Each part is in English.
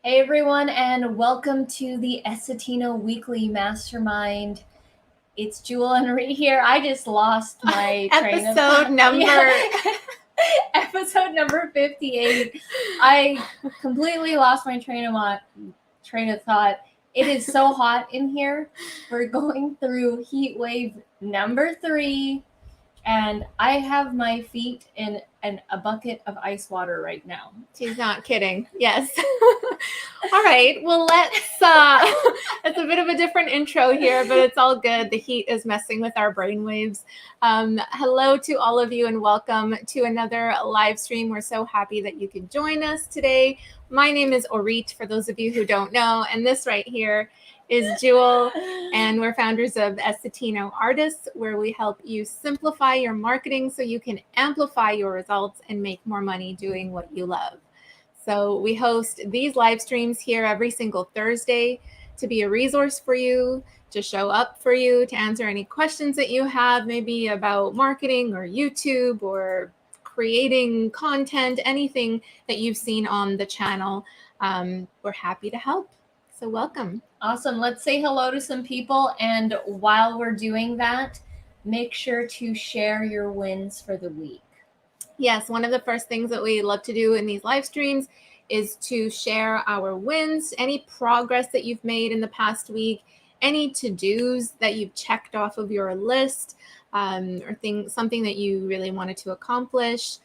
Hey everyone, and welcome to the Essetino Weekly Mastermind. It's Jewel and Ree here. I just lost my train of Episode number. Episode number 58. I completely lost my train of thought. It is so hot in here. We're going through heat wave number 3, and I have my feet in a bucket of ice water right now. She's not kidding. Yes. All right. Well, it's a bit of a different intro here, but it's all good. The heat is messing with our brainwaves. Hello to all of you and welcome to another live stream. We're so happy that you could join us today. My name is Orit, for those of you who don't know, and this right here is Jewel, and we're founders of Essetino Artists, where we help you simplify your marketing so you can amplify your results and make more money doing what you love. So we host these live streams here every single Thursday to be a resource for you, to show up for you, to answer any questions that you have, maybe about marketing or YouTube or creating content, anything that you've seen on the channel. We're happy to help. So welcome. Awesome. Let's say hello to some people. And while we're doing that, make sure to share your wins for the week. Yes, one of the first things that we love to do in these live streams is to share our wins, any progress that you've made in the past week, any to-dos that you've checked off of your list, or something that you really wanted to accomplish,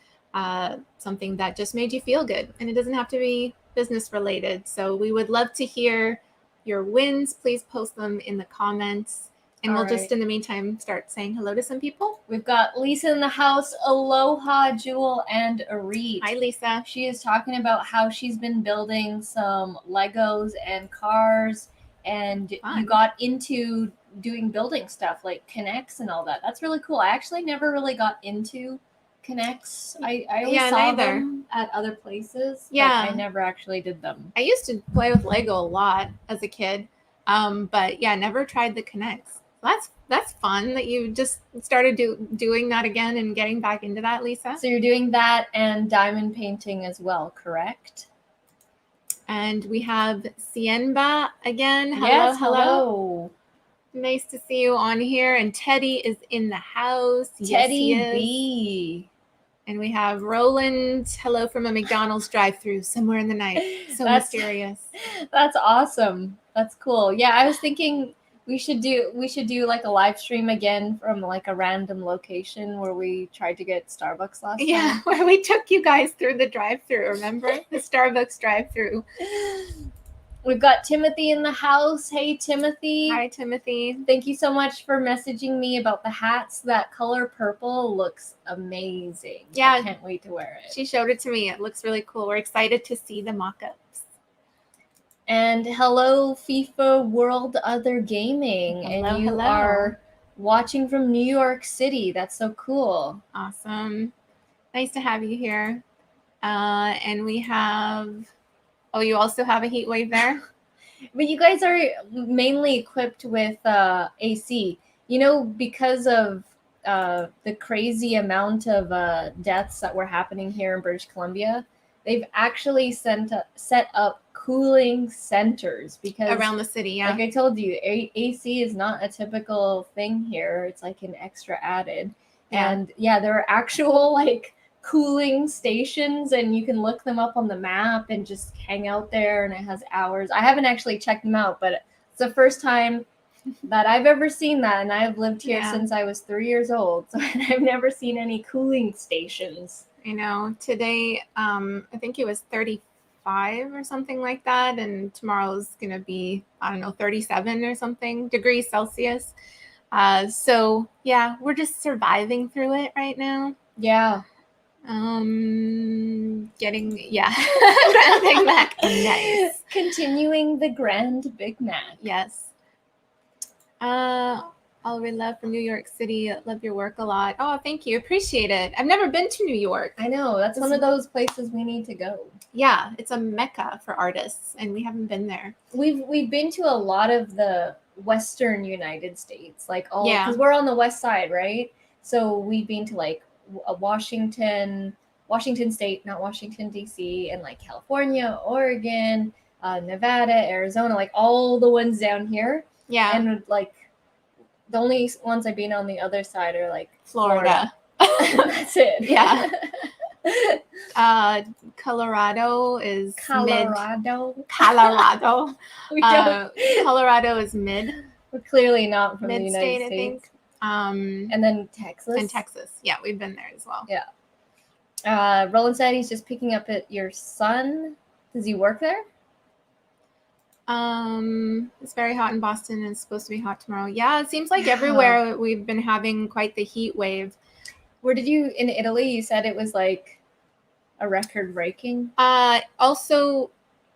something that just made you feel good. And it doesn't have to be business related. So we would love to hear your wins. Please post them in the comments. And we'll just, in the meantime, start saying hello to some people. We've got Lisa in the house. Aloha, Jewel, and Arit. Hi, Lisa. She is talking about how she's been building some Legos and cars, and you got into doing building stuff like Connects and all that. That's really cool. I actually never really got into Connects. I always saw them at other places. Yeah. But I never actually did them. I used to play with Lego a lot as a kid. But yeah, never tried the Connects. That's fun that you just started doing that again and getting back into that, Lisa. So you're doing that and diamond painting as well, correct? And we have Cienba again. Hello, yes, hello. Nice to see you on here. And Teddy is in the house. Teddy B. And we have Roland. Hello from a McDonald's drive-thru somewhere in the night. So mysterious. That's awesome. That's cool. Yeah, I was thinking we should do like a live stream again from like a random location where we tried to get Starbucks last time. Yeah, where we took you guys through the drive-thru, remember? The Starbucks drive-thru. We've got Timothy in the house. Hey, Timothy. Hi, Timothy. Thank you so much for messaging me about the hats. That color purple looks amazing. Yeah. I can't wait to wear it. She showed it to me. It looks really cool. We're excited to see the mock-ups. And hello, FIFA World Other Gaming. Hello, and you are watching from New York City. That's so cool. Awesome. Nice to have you here. And we have... Oh, you also have a heat wave there? But you guys are mainly equipped with AC. You know, because of the crazy amount of deaths that were happening here in British Columbia, they've actually set up cooling centers because around the city, yeah. Like I told you, AC is not a typical thing here. It's like an extra added. Yeah. And yeah, there are actual like cooling stations, and you can look them up on the map and just hang out there, and it has hours. I haven't actually checked them out, but it's the first time that I've ever seen that, and I've lived here since I was 3 years old, so I've never seen any cooling stations. I know. Today, I think it was 35 or something like that, and tomorrow's gonna be, I don't know, 37 or something degrees Celsius. So yeah, we're just surviving through it right now. Yeah. Getting Grand Big Mac. Nice. Continuing the Grand Big Mac. Yes. All we love from New York City. Love your work a lot. Oh, thank you. Appreciate it. I've never been to New York. I know. That's one of those places we need to go. Yeah, it's a mecca for artists, and we haven't been there. We've been to a lot of the Western United States, like all because we're on the west side, right? So we've been to like Washington State, not Washington D.C., and like California, Oregon, Nevada, Arizona, like all the ones down here. Yeah. And like the only ones I've been on the other side are like Florida. That's it. Yeah. Colorado is Colorado. Colorado. We don't. Colorado is mid. We're clearly not from the Mid-state, United States. I think. And then Texas. And Texas. Yeah, we've been there as well. Yeah. Roland said he's just picking up at your son. Does he work there? It's very hot in Boston and it's supposed to be hot tomorrow. Yeah, it seems like everywhere we've been having quite the heat wave. Where did you, in Italy, you said it was like a record breaking? Also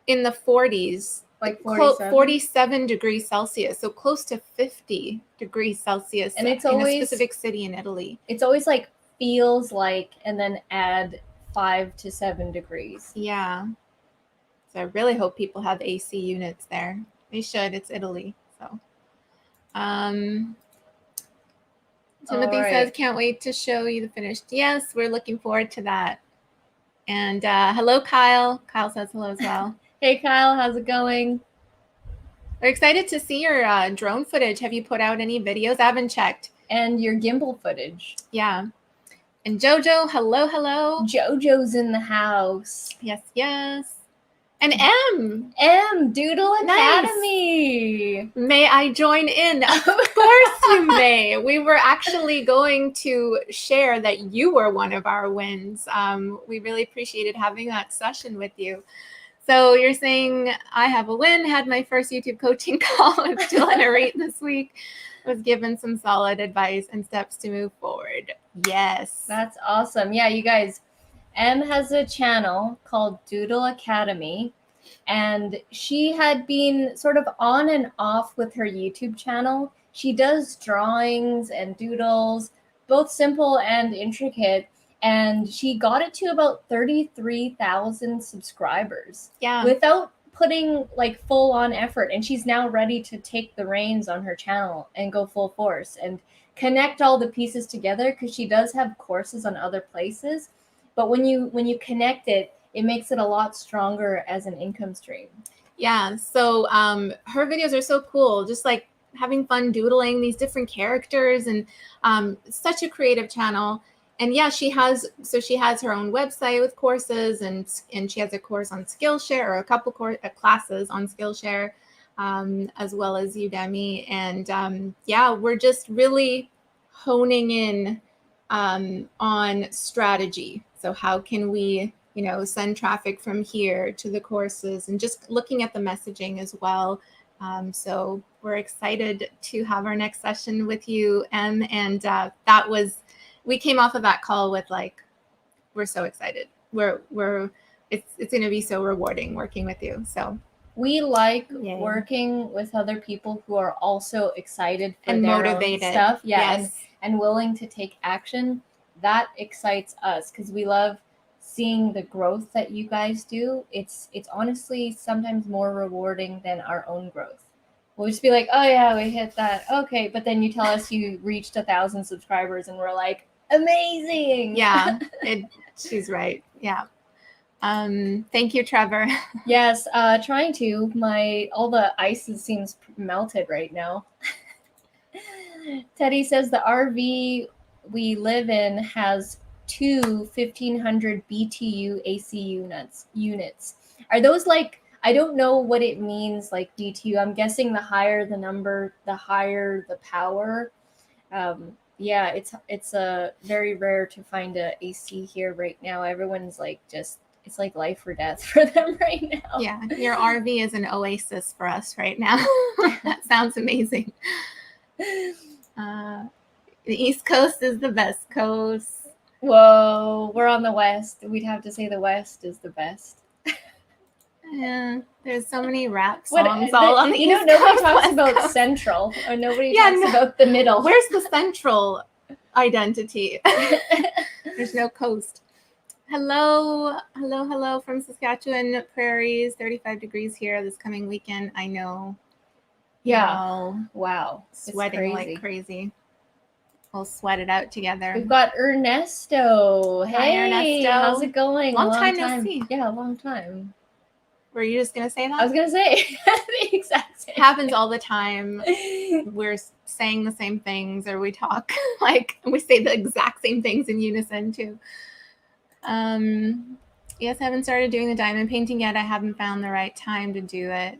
in the 40s. Like 47? 47 degrees Celsius, so close to 50 degrees Celsius and it's in always, a specific city in Italy. It's always like feels like, and then add 5 to 7 degrees. Yeah. So I really hope people have AC units there. They should. It's Italy. So Timothy says, can't wait to show you the finished. Yes, we're looking forward to that. And hello, Kyle. Kyle says hello as well. Hey, Kyle, how's it going? We're excited to see your drone footage. Have you put out any videos? I haven't checked. And your gimbal footage. Yeah. And Jojo, hello. Jojo's in the house. Yes. And Doodle Academy. May I join in? Of course you may. We were actually going to share that you were one of our wins. We really appreciated having that session with you. So you're saying I have a win, had my first YouTube coaching call with Jill and Arit this week, was given some solid advice and steps to move forward. Yes. That's awesome. Yeah, you guys, Em has a channel called Doodle Academy, and she had been sort of on and off with her YouTube channel. She does drawings and doodles, both simple and intricate, and she got it to about 33,000 subscribers. Yeah. Without putting like full on effort, and she's now ready to take the reins on her channel and go full force and connect all the pieces together, because she does have courses on other places. But when you connect it, it makes it a lot stronger as an income stream. Yeah. So her videos are so cool, just like having fun doodling these different characters, and such a creative channel. And yeah, she has her own website with courses, and she has a course on Skillshare, or a couple classes on Skillshare, as well as Udemy. And yeah, we're just really honing in on strategy. So how can we, send traffic from here to the courses, and just looking at the messaging as well. So we're excited to have our next session with you, Em. And we came off of that call with we're so excited. It's going to be so rewarding working with you. So we like working with other people who are also excited for and their motivated own stuff. Yeah. Yes. And willing to take action. That excites us, because we love seeing the growth that you guys do. It's honestly sometimes more rewarding than our own growth. We'll just be like, oh yeah, we hit that. Okay. But then you tell us you reached 1,000 subscribers, and we're like, amazing. Yeah, she's right. Yeah. Thank you, Trevor. Yes, trying to. All the ice seems melted right now. Teddy says the RV we live in has two 1,500 BTU AC units. Are those I don't know what it means, like BTU. I'm guessing the higher the number, the higher the power. Yeah, it's very rare to find a AC here right now. Everyone's it's like life or death for them right now. Yeah, your RV is an oasis for us right now. That sounds amazing. The East Coast is the best coast. Whoa, we're on the West. We'd have to say the West is the best. Yeah, there's so many rap songs all on the East Coast. Nobody talks about Central, or nobody talks about the middle. Where's the Central identity? There's no coast. Hello from Saskatchewan prairies. 35 degrees here this coming weekend. I know. Yeah. Wow. Sweating like crazy. We'll sweat it out together. We've got Ernesto. Hey, Hi, Ernesto. How's it going? Long time no see. Yeah, a long time. Were you just gonna say I that? was gonna say the exact same. Happens all the time. We're saying the same things, or we talk like we say the exact same things in unison too. Yes, I haven't started doing the diamond painting yet. I haven't found the right time to do it.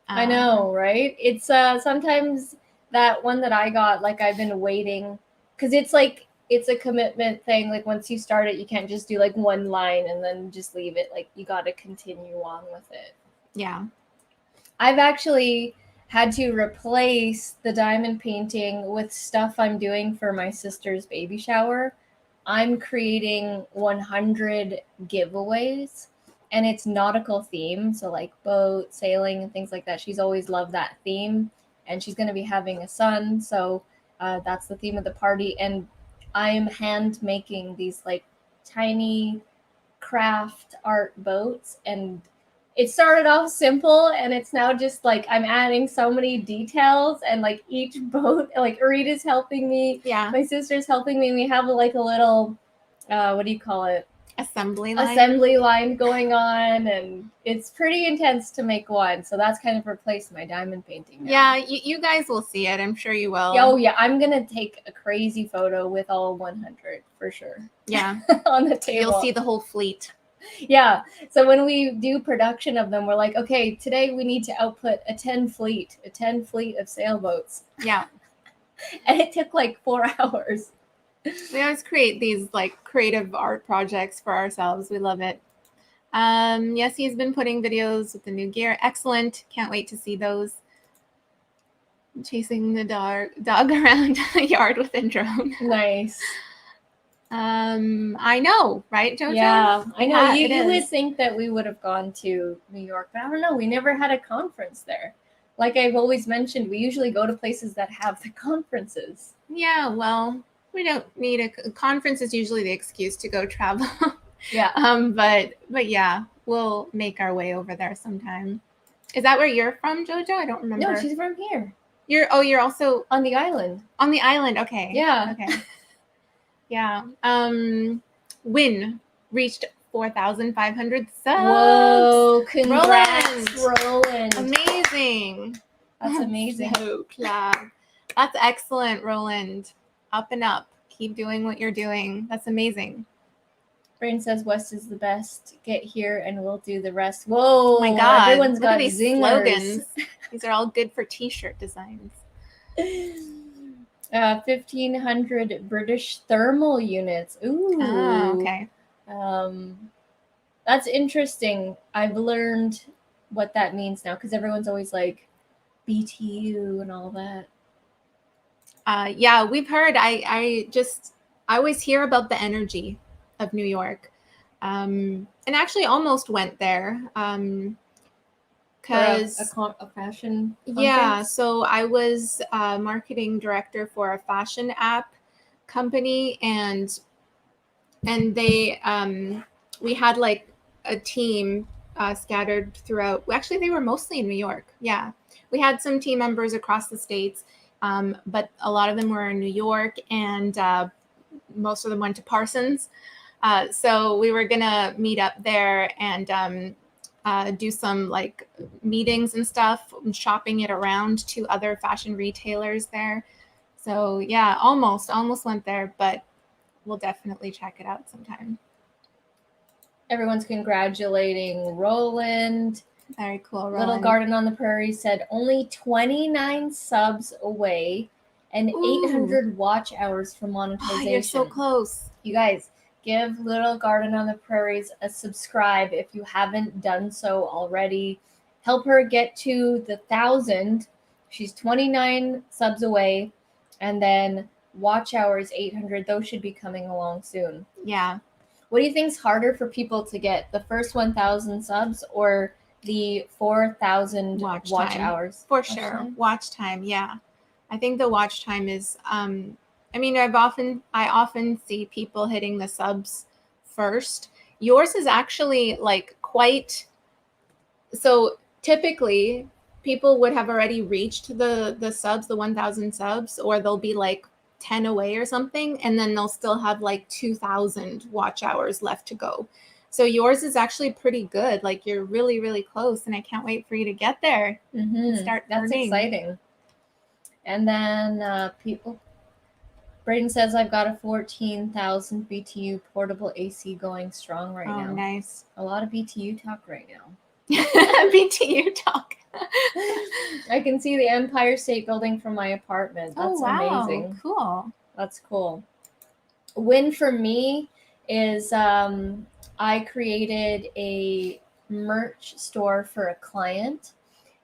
I know, right? It's sometimes that one that I got, like I've been waiting, because it's like it's a commitment thing. Like once you start it, you can't just do like one line and then just leave it. Like you got to continue on with it. Yeah. I've actually had to replace the diamond painting with stuff I'm doing for my sister's baby shower. I'm creating 100 giveaways, and it's nautical theme, so like boat, sailing, and things like that. She's always loved that theme, and she's going to be having a son, so that's the theme of the party. And I'm hand making these like tiny craft art boats, and it started off simple, and it's now just like I'm adding so many details, and like each boat, like Rita's helping me, Yeah. my sister's helping me. We have like a little what do you call it, Assembly line going on, and it's pretty intense to make one. So that's kind of replaced my diamond painting now. Yeah, you guys will see it. I'm sure you will. Oh yeah, I'm gonna take a crazy photo with all 100 for sure. Yeah. On the table. You'll see the whole fleet. Yeah. So when we do production of them, we're like, okay, today we need to output a 10 fleet of sailboats. Yeah. And it took like 4 hours. We always create these like creative art projects for ourselves. We love it. Yes, he's been putting videos with the new gear. Excellent. Can't wait to see those. Chasing the dog around the yard with a drone. Nice. I know, right, JoJo? Yeah, I know. Yeah, You would think that we would have gone to New York, but I don't know. We never had a conference there. Like I've always mentioned, we usually go to places that have the conferences. Yeah, well, we don't need a conference is usually the excuse to go travel. Yeah. But yeah, we'll make our way over there sometime. Is that where you're from, JoJo? I don't remember. No, she's from here. You're also on the island. On the island, okay. Yeah. Okay. Yeah. Win reached 4,500 subs. Whoa, congrats, Roland. Amazing. That's amazing. So glad. That's excellent, Roland. Up and up. Keep doing what you're doing. That's amazing. Brain says West is the best. Get here and we'll do the rest. Whoa, oh my God. Everyone's Look got at these zingers. slogans. These are all good for t-shirt designs. 1,500 British thermal units. Ooh. Oh, okay. That's interesting. I've learned what that means now, because everyone's always like BTU and all that. Yeah, we've heard. I always hear about the energy of New York, and actually almost went there. Because a fashion conference? Yeah, so I was marketing director for a fashion app company, and they we had like a team scattered throughout. Actually, they were mostly in New York. Yeah, we had some team members across the states, but a lot of them were in New York, and most of them went to Parsons. So we were gonna meet up there and do some like meetings and stuff, shopping it around to other fashion retailers there. So yeah, almost went there, but we'll definitely check it out sometime. Everyone's congratulating Roland. Very cool, Roland. Little Garden on the Prairie said only 29 subs away and 800 watch hours for monetization. Oh, you're so close. You guys, give Little Garden on the Prairies a subscribe if you haven't done so already. Help her get to the 1,000. She's 29 subs away. And then watch hours 800. Those should be coming along soon. Yeah. What do you think is harder for people to get? The first 1,000 subs or the 4,000 watch hours? For sure. Watch time. Yeah. I think the watch time is, I mean, I often see people hitting the subs first. Yours is actually like quite, so typically people would have already reached the subs, the 1,000 subs, or they'll be like 10 away or something, and then they'll still have like 2,000 watch hours left to go. So yours is actually pretty good. Like you're really, really close, and I can't wait for you to get there and start That's earning. exciting. And then Braden says I've got a 14,000 BTU portable AC going strong right now. Oh, nice. A lot of BTU talk right now. BTU talk. I can see the Empire State Building from my apartment. That's amazing. Cool. That's cool. Win for me is I created a merch store for a client.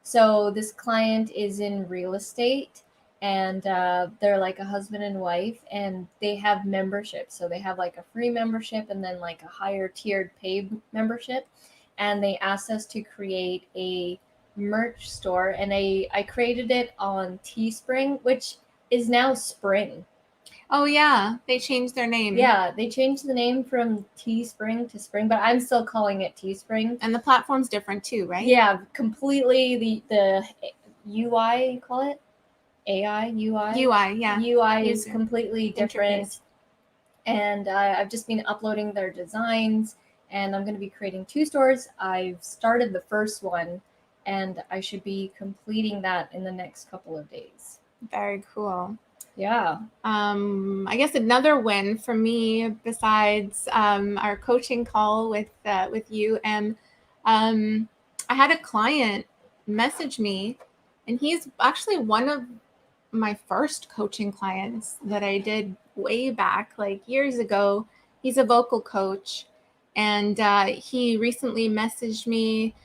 So this client is in real estate, and they're like a husband and wife, and they have membership. So they have like a free membership and then like a higher tiered paid membership. And they asked us to create a merch store, and I created it on Teespring, which is now Spring. Oh yeah, they changed their name. Yeah, they changed the name from Teespring to Spring, but I'm still calling it Teespring. And the platform's different too, right? Yeah, completely. The UI, you call it AI UI. UI, yeah. UI is completely different, interface. And I've just been uploading their designs, and I'm going to be creating 2 stores. I've started the first one, and I should be completing that in the next couple of days. Very cool. Yeah. I guess another win for me, besides our coaching call with you, and I had a client message me, and he's actually one of my first coaching clients that I did way back, like years ago. He's a vocal coach, and he recently messaged me,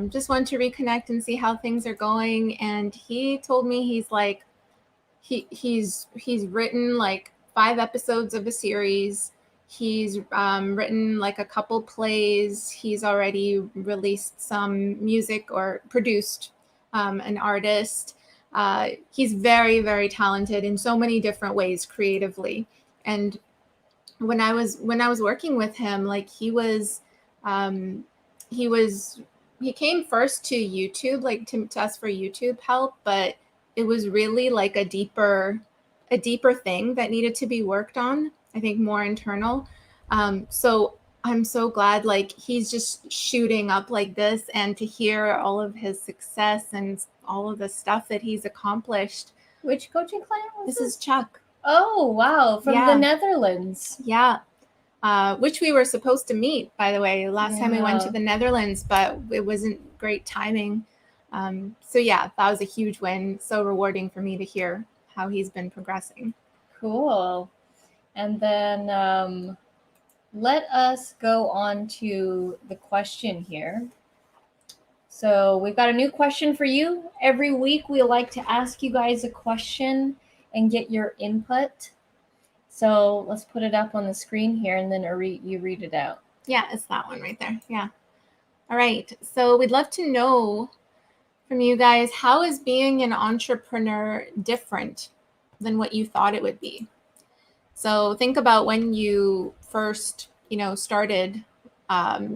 just wanted to reconnect and see how things are going. And he told me he's like, he's written like 5 episodes of a series. He's written like a couple plays. He's already released some music or produced an artist. He's very, very talented in so many different ways creatively. And when I was working with him, like he came first to YouTube, like to us for YouTube help, but it was really like a deeper thing that needed to be worked on. I think more internal. So I'm so glad like he's just shooting up like this, and to hear all of his success and all of the stuff that he's accomplished. Which coaching client was this? Is Chuck. Oh, wow. From the Netherlands. Yeah. Which we were supposed to meet, by the way, last time we went to the Netherlands, but it wasn't great timing. So yeah, that was a huge win. So rewarding for me to hear how he's been progressing. Cool. And then let us go on to the question here. So we've got a new question for you. Every week we like to ask you guys a question and get your input. So let's put it up on the screen here, and then you read it out. Yeah, it's that one right there. Yeah. All right. So we'd love to know from you guys, how is being an entrepreneur different than what you thought it would be? So think about when you first, started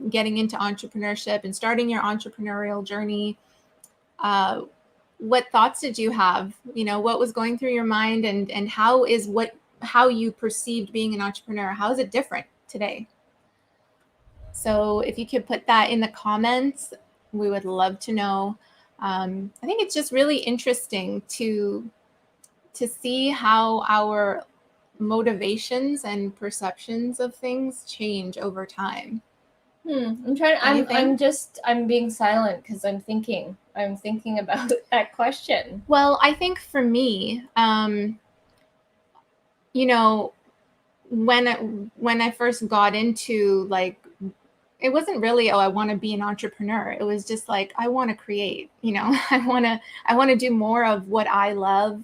getting into entrepreneurship and starting your entrepreneurial journey. What thoughts did you have? What was going through your mind, and how you perceived being an entrepreneur? How is it different today? So if you could put that in the comments, we would love to know. I think it's just really interesting to see how our motivations and perceptions of things change over time. I'm being silent because I'm thinking about that question. Well, I think for me, when I first got into, like, it wasn't really, I want to be an entrepreneur. It was just like, I want to create, I want to do more of what I love.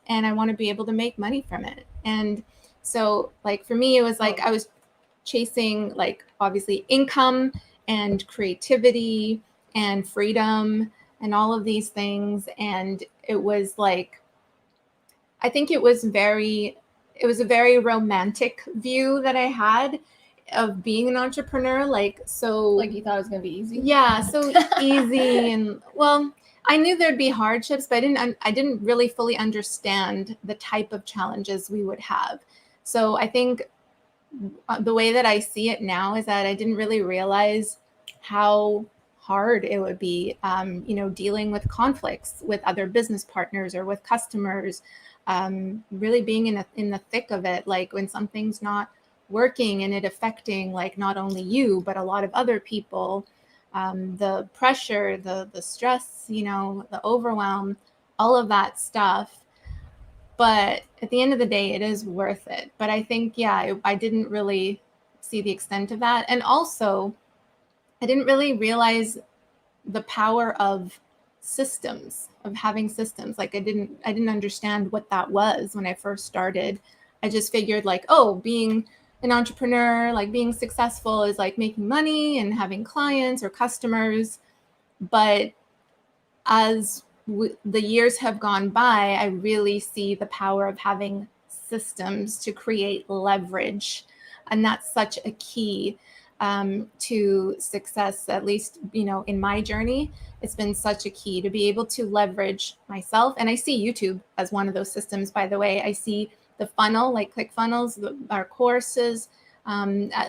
And I want to be able to make money from it. And so, like, for me, it was like, I was chasing, like, obviously income and creativity and freedom and all of these things. And it was like, I think it was a very romantic view that I had of being an entrepreneur. Like, so, like, you thought it was going to be easy? Yeah. So easy. And well, I knew there'd be hardships, but I didn't really fully understand the type of challenges we would have. So I think the way that I see it now is that I didn't really realize how hard it would be, dealing with conflicts with other business partners or with customers, really being in the thick of it, like when something's not working and it affecting like not only you, but a lot of other people, the pressure, the stress, the overwhelm, all of that stuff. But at the end of the day, it is worth it. But I think, I didn't really see the extent of that. And also, I didn't really realize the power of systems, of having systems. Like I didn't understand what that was when I first started. I just figured like, oh, being an entrepreneur, like being successful is like making money and having clients or customers. But as the years have gone by, I really see the power of having systems to create leverage. And that's such a key to success, at least, in my journey. It's been such a key to be able to leverage myself. And I see YouTube as one of those systems, by the way. I see the funnel, like ClickFunnels, our courses.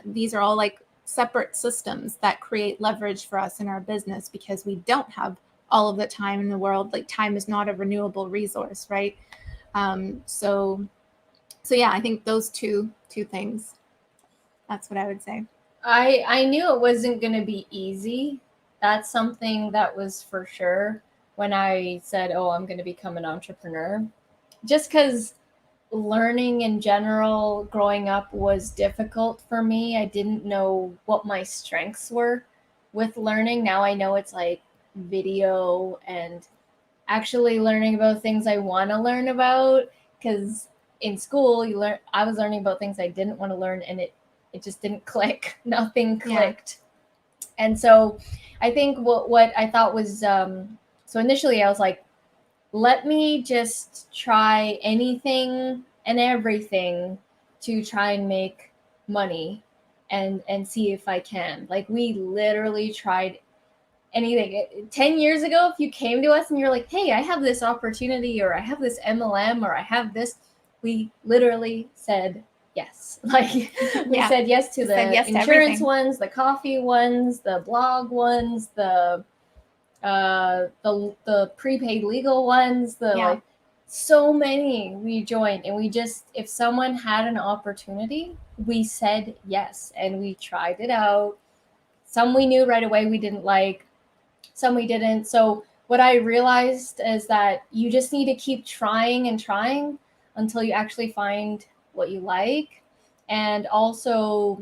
These are all like separate systems that create leverage for us in our business because we don't have all of the time in the world. Like time is not a renewable resource, right? So yeah, I think those two things. That's what I would say. I knew it wasn't going to be easy. That's something that was for sure when I said, "Oh, I'm going to become an entrepreneur." Just because learning in general growing up was difficult for me. I didn't know what my strengths were with learning. Now I know it's like video and actually learning about things I want to learn about, because in school I was learning about things I didn't want to learn, and it just didn't click. Nothing clicked. Yeah. And so I think what I thought was so initially I was like, let me just try anything and everything to try and make money and see if I can. Like we literally tried anything. 10 years ago, if you came to us and you're like, hey, I have this opportunity, or I have this MLM, or I have this, we literally said yes. Like we said yes to the insurance ones, the coffee ones, the blog ones, the prepaid legal ones, like so many we joined. And we just, if someone had an opportunity, we said yes, and we tried it out. Some we knew right away we didn't like, some we didn't. So what I realized is that you just need to keep trying and trying until you actually find what you like. And also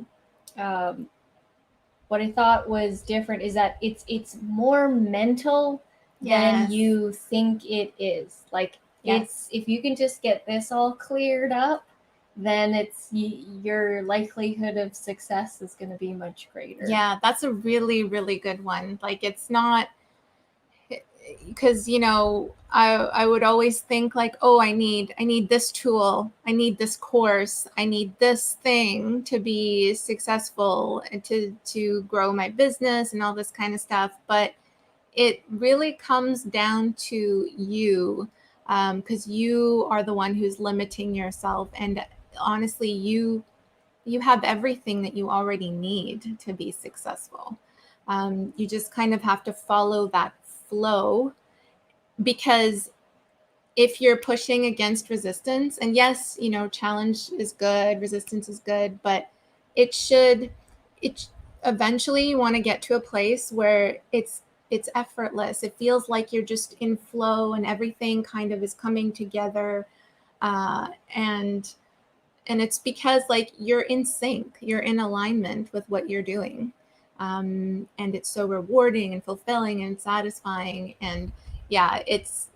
what I thought was different is that it's more mental than you think it is. Like it's, if you can just get this all cleared up, then it's your likelihood of success is going to be much greater. Yeah, that's a really, really good one. Like it's not, because I would always think like, oh, I need this tool, I need this course, I need this thing to be successful and to grow my business and all this kind of stuff. But it really comes down to you, because you are the one who's limiting yourself. And honestly, you have everything that you already need to be successful. You just kind of have to follow that flow, because if you're pushing against resistance, and yes, challenge is good, resistance is good, but it eventually you want to get to a place where it's effortless. It feels like you're just in flow and everything kind of is coming together. And it's because like you're in sync, you're in alignment with what you're doing. And it's so rewarding and fulfilling and satisfying. And it's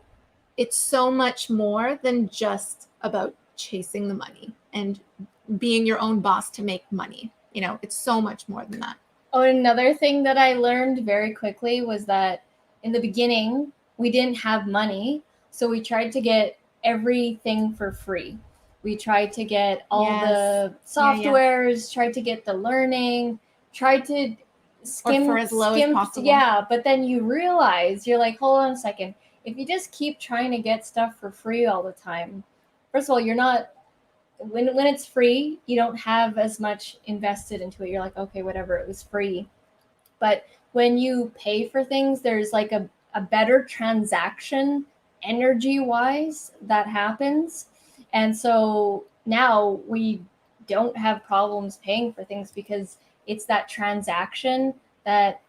so much more than just about chasing the money and being your own boss to make money. It's so much more than that. Oh, another thing that I learned very quickly was that in the beginning, we didn't have money. So we tried to get everything for free. We tried to get all the softwares, tried to get the learning, tried to skim for as low as possible. Yeah, but then you realize, you're like, hold on a second. If you just keep trying to get stuff for free all the time, first of all, you're not when it's free, you don't have as much invested into it. You're like, okay, whatever, it was free. But when you pay for things, there's like a better transaction energy wise that happens. And so now we don't have problems paying for things because it's that transaction, that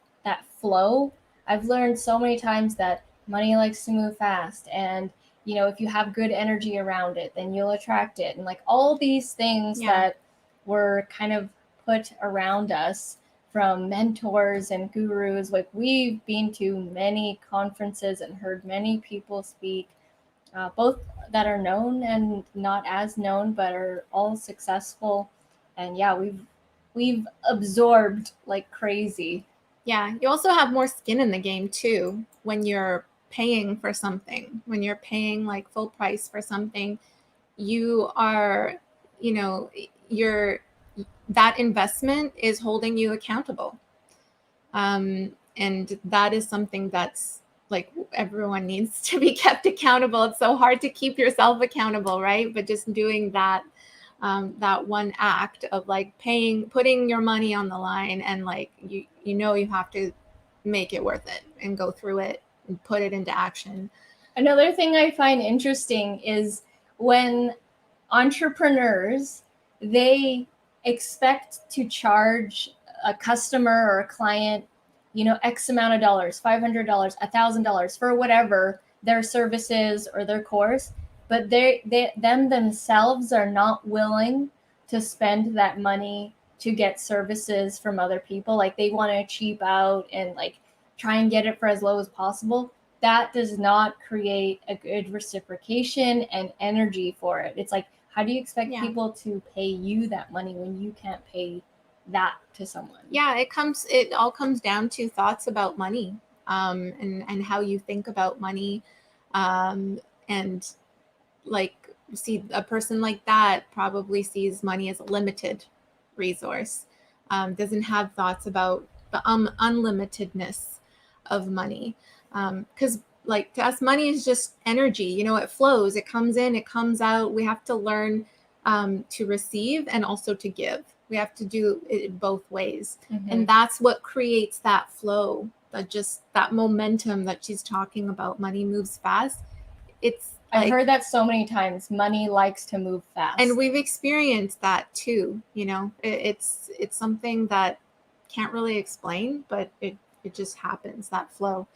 flow. I've learned so many times that money likes to move fast, and if you have good energy around it, then you'll attract it, and like all these things that were kind of put around us from mentors and gurus. Like, we've been to many conferences and heard many people speak, both that are known and not as known, but are all successful. And yeah, we've absorbed like crazy. Yeah, you also have more skin in the game too when you're paying for something. When you're paying like full price for something, you are, that investment is holding you accountable. And that is something that's like, everyone needs to be kept accountable. It's so hard to keep yourself accountable, right? But just doing that, that one act of like putting your money on the line, and like, you have to make it worth it and go through it and put it into action. Another thing I find interesting is when entrepreneurs, they expect to charge a customer or a client, X amount of dollars, $500, $1,000 for whatever their services or their course, but them themselves are not willing to spend that money to get services from other people. Like, they want to cheap out and like try and get it for as low as possible. That does not create a good reciprocation and energy for it. It's like, how do you expect people to pay you that money when you can't pay that to someone? Yeah, it all comes down to thoughts about money, and how you think about money. And like, see, a person like that probably sees money as a limited resource, doesn't have thoughts about the unlimitedness of money. Because like, to us, money is just energy. It flows, it comes in, it comes out. We have to learn to receive and also to give. We have to do it both ways. Mm-hmm. And that's what creates that flow, that momentum that she's talking about. Money moves fast. I've heard that so many times. Money likes to move fast. And we've experienced that too. It's something that can't really explain, but it just happens, that flow.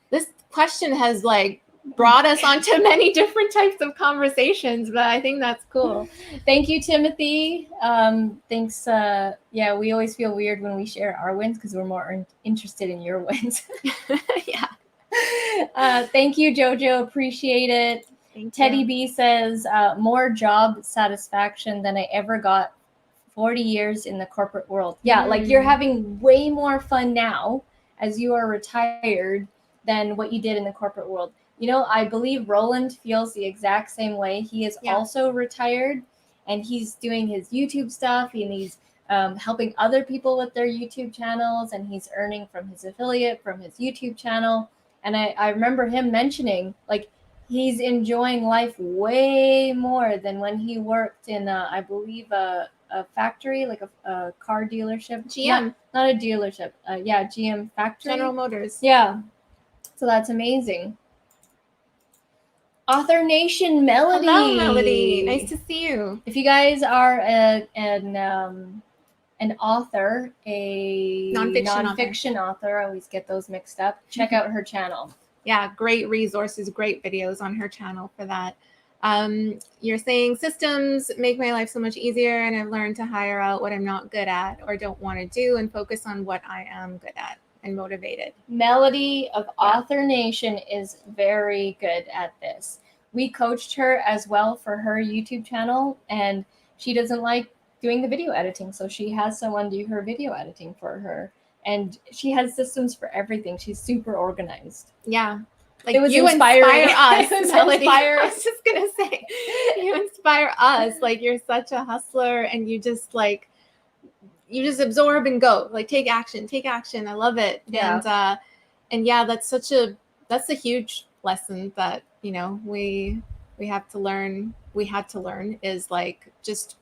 This question has like brought us onto many different types of conversations, but I think that's cool. Thank you, Timothy. Thanks. Yeah, we always feel weird when we share our wins because we're more interested in your wins. Yeah. Thank you, Jojo. Appreciate it. Teddy B says, more job satisfaction than I ever got 40 years in the corporate world. Yeah, like, you're having way more fun now as you are retired than what you did in the corporate world. I believe Roland feels the exact same way. He is also retired, and he's doing his YouTube stuff, and he's helping other people with their YouTube channels, and he's earning from his affiliate, from his YouTube channel. And I remember him mentioning, like, he's enjoying life way more than when he worked in, I believe, a factory, like a car dealership. GM. Not a dealership. GM factory. General Motors. Yeah. So that's amazing. Author Nation, Melody. Hello, Melody. Nice to see you. If you guys are an author, a nonfiction author, I always get those mixed up, check out her channel. Yeah, great resources, great videos on her channel for that. You're saying systems make my life so much easier, and I've learned to hire out what I'm not good at or don't want to do and focus on what I am good at and motivated. Melody of Author Nation is very good at this. We coached her as well for her YouTube channel, and she doesn't like doing the video editing, so she has someone do her video editing for her. And she has systems for everything. She's super organized. Yeah. Like, it was you inspiring. Inspire us, Melody. I was just going to say, you inspire us. Like, you're such a hustler, and you just absorb and go. Like, take action. I love it. Yeah. And yeah, that's a huge lesson that, we we had to learn is like just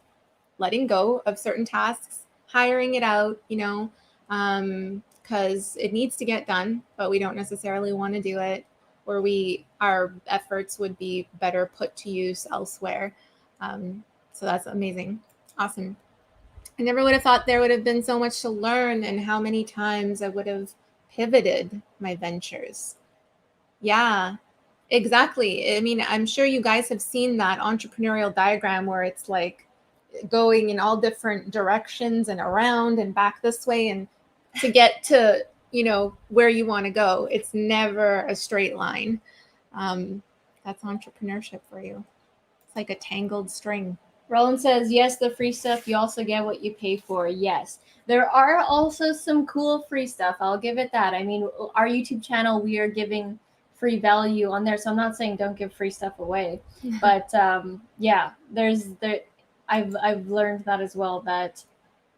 letting go of certain tasks, hiring it out, because it needs to get done, but we don't necessarily want to do it, or our efforts would be better put to use elsewhere. So that's amazing. Awesome. I never would have thought there would have been so much to learn and how many times I would have pivoted my ventures. Yeah, exactly. I mean, I'm sure you guys have seen that entrepreneurial diagram where it's like going in all different directions and around and back this way, and to get to, where you want to go. It's never a straight line. That's entrepreneurship for you. It's like a tangled string. Roland says, yes, the free stuff, you also get what you pay for. Yes. There are also some cool free stuff. I'll give it that. I mean, our YouTube channel, we are giving free value on there. So I'm not saying don't give free stuff away. But yeah, I've learned that as well, that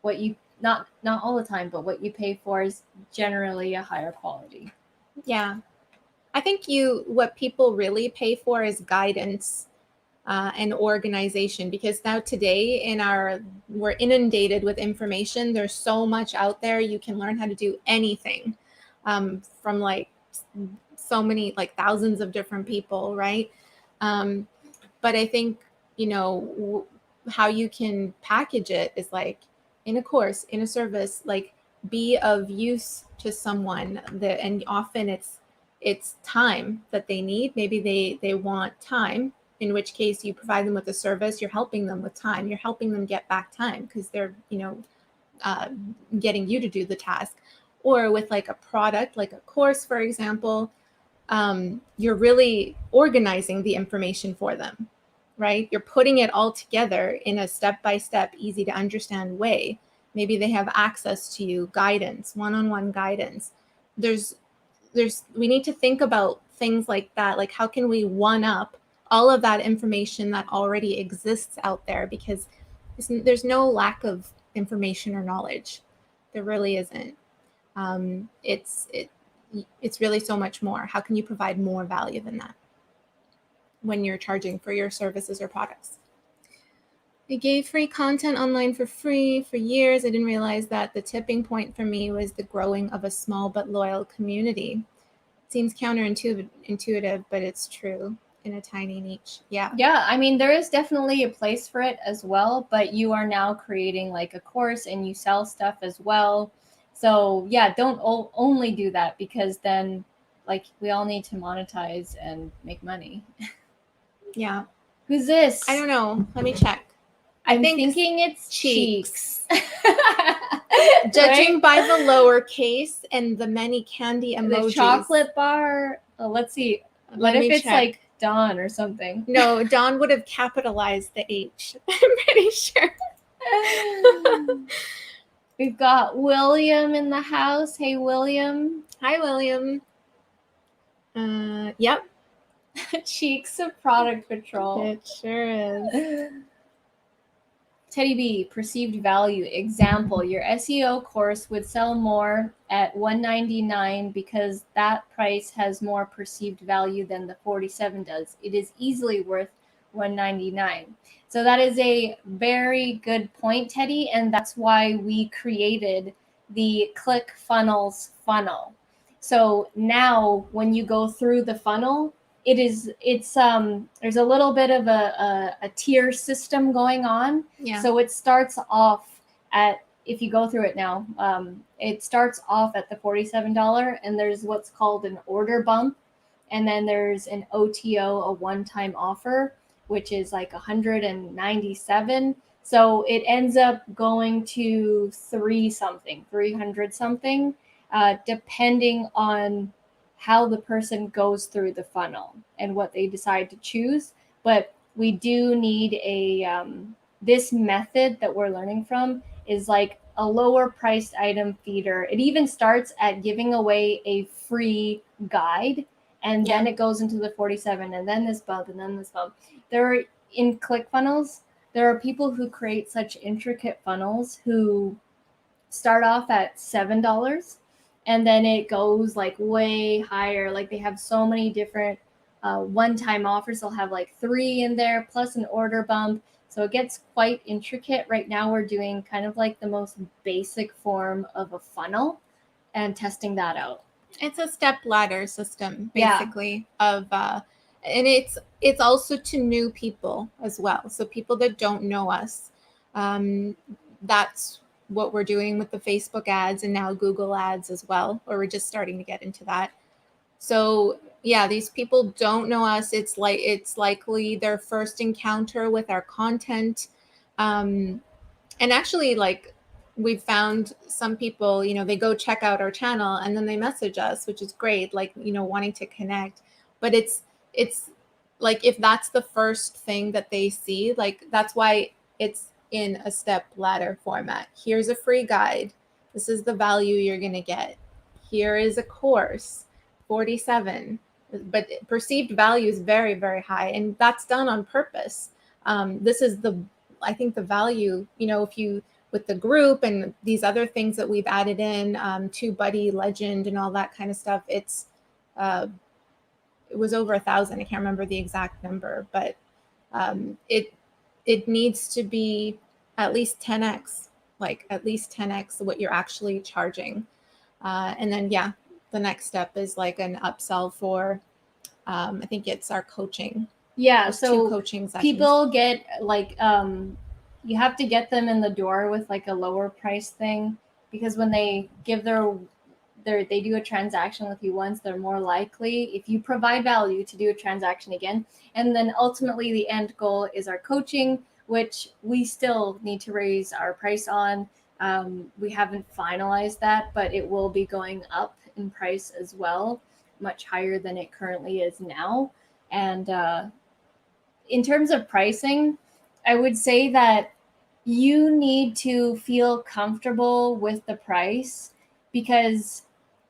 what you, not all the time, but what you pay for is generally a higher quality. Yeah. I think what people really pay for is guidance. And organization, because now today we're inundated with information. There's so much out there. You can learn how to do anything from like so many, like thousands of different people, right? But I think, how you can package it is like in a course, in a service, like be of use to someone, and often it's time that they need. Maybe they want time, in which case you provide them with a service. You're helping them with time. You're helping them get back time because they're, getting you to do the task. Or with like a product, like a course, for example, you're really organizing the information for them, right? You're putting it all together in a step-by-step, easy to understand way. Maybe they have access to you, guidance, one-on-one guidance. We need to think about things like that. Like, how can we one up all of that information that already exists out there? Because there's no lack of information or knowledge. There really isn't. It's really so much more. How can you provide more value than that when you're charging for your services or products? I gave free content online for free for years. I didn't realize that the tipping point for me was the growing of a small but loyal community. It seems counterintuitive, but it's true. In a tiny niche. Yeah, I mean, there is definitely a place for it as well, but you are now creating like a course and you sell stuff as well. So yeah, don't only do that, because then like we all need to monetize and make money. Yeah. Who's this? I don't know. Let me check. I'm thinking it's Cheeks. Judging by the lowercase and the many candy emojis. The chocolate bar. Oh, let's see. What if it's like Dawn or something? No, Dawn would have capitalized the H. I'm pretty sure. We've got William in the house. Hey, William. Hi, William. Yep. Cheeks of Product Patrol. It sure is. Teddy B, perceived value. Example, your SEO course would sell more at $199 because that price has more perceived value than the $47 does. It is easily worth $199. So that is a very good point, Teddy, and that's why we created the ClickFunnels funnel. So now when you go through the funnel, it's there's a little bit of a tier system going on. Yeah. So it starts off at, if you go through it now, it starts off at the $47, and there's what's called an order bump, and then there's an OTO, a one-time offer, which is like $197. So it ends up going to 300 something, depending on how the person goes through the funnel and what they decide to choose. But we do need this method that we're learning from is like a lower priced item feeder. It even starts at giving away a free guide, and then it goes into the 47, and then this bump, and then this bump. In ClickFunnels, there are people who create such intricate funnels who start off at $7, and then it goes like way higher. Like they have so many different one-time offers. They'll have like 3 in there plus an order bump. So it gets quite intricate. Right now we're doing kind of like the most basic form of a funnel and testing that out. It's a step ladder system, basically, and it's also to new people as well. So people that don't know us, that's what we're doing with the Facebook ads and now Google ads as well, or we're just starting to get into that. So yeah, these people don't know us. It's likely their first encounter with our content. And actually, like, we've found some people, they go check out our channel and then they message us, which is great, like, wanting to connect. But it's like, if that's the first thing that they see, like, that's why it's in a step ladder format. Here's a free guide. This is the value you're going to get. Here is a course, 47, but perceived value is very, very high. And that's done on purpose. This is I think the value, if you, with the group and these other things that we've added in, to Buddy Legend and all that kind of stuff, it was over 1,000. I can't remember the exact number, but it needs to be at least 10x, what you're actually charging. And then, the next step is like an upsell for, I think it's our coaching. Yeah, There's so 2 coaching sessions. people get like, you have to get them in the door with like a lower price thing, because when they give they do a transaction with you once, they're more likely, if you provide value, to do a transaction again. And then ultimately the end goal is our coaching, which we still need to raise our price on. We haven't finalized that, but it will be going up in price as well, much higher than it currently is now. And in terms of pricing, I would say that you need to feel comfortable with the price, because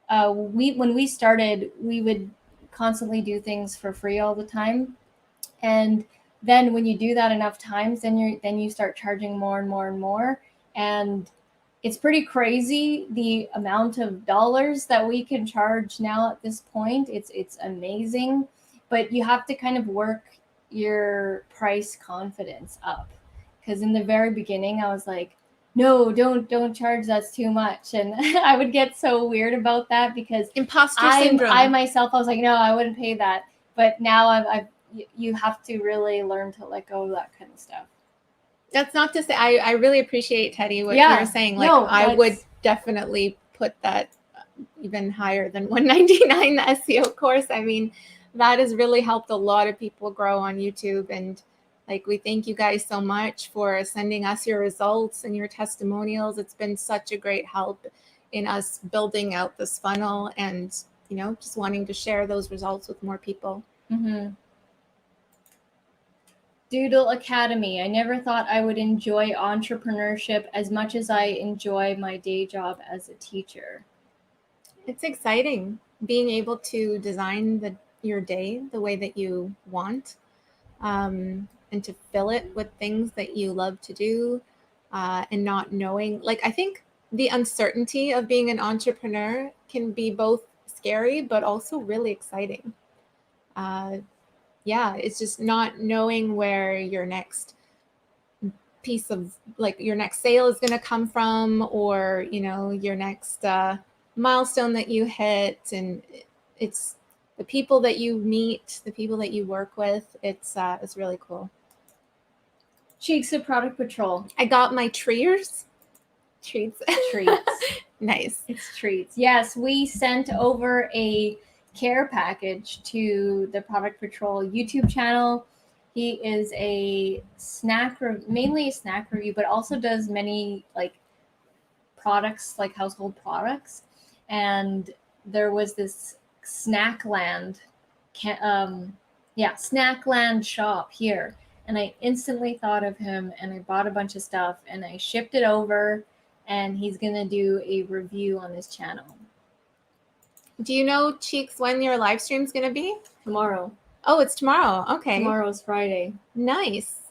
when we started, we would constantly do things for free all the time. And then when you do that enough times, then you start charging more and more and more. And it's pretty crazy the amount of dollars that we can charge now at this point. It's amazing, but you have to kind of work your price confidence up, because in the very beginning I was like, no, don't charge, that's too much. And I would get so weird about that, because Imposter syndrome. I myself, I was like, no, I wouldn't pay that. But now you have to really learn to let go of that kind of stuff. That's not to say, I really appreciate, Teddy, what you're saying. Like, no, I would definitely put that even higher than $199, the SEO course. I mean, that has really helped a lot of people grow on YouTube. And like, we thank you guys so much for sending us your results and your testimonials. It's been such a great help in us building out this funnel and, just wanting to share those results with more people. Mm-hmm. Doodle Academy. I never thought I would enjoy entrepreneurship as much as I enjoy my day job as a teacher. It's exciting being able to design your day the way that you want, and to fill it with things that you love to do, and not knowing. Like, I think the uncertainty of being an entrepreneur can be both scary, but also really exciting. It's just not knowing where your next piece of, like, your next sale is going to come from, or, your next milestone that you hit. And it's the people that you meet, the people that you work with. It's really cool. Cheeks of Product Patrol. I got my treats. Nice. It's treats. Yes, we sent over a care package to the Product Patrol YouTube channel. He is a mainly a snack review, but also does many like products, like household products. And there was this Snackland shop here, and I instantly thought of him, and I bought a bunch of stuff and I shipped it over, and he's gonna do a review on this channel. Do you know, Cheeks, when your live stream's gonna be? Tomorrow. Oh, it's tomorrow. Okay. Tomorrow's Friday. Nice.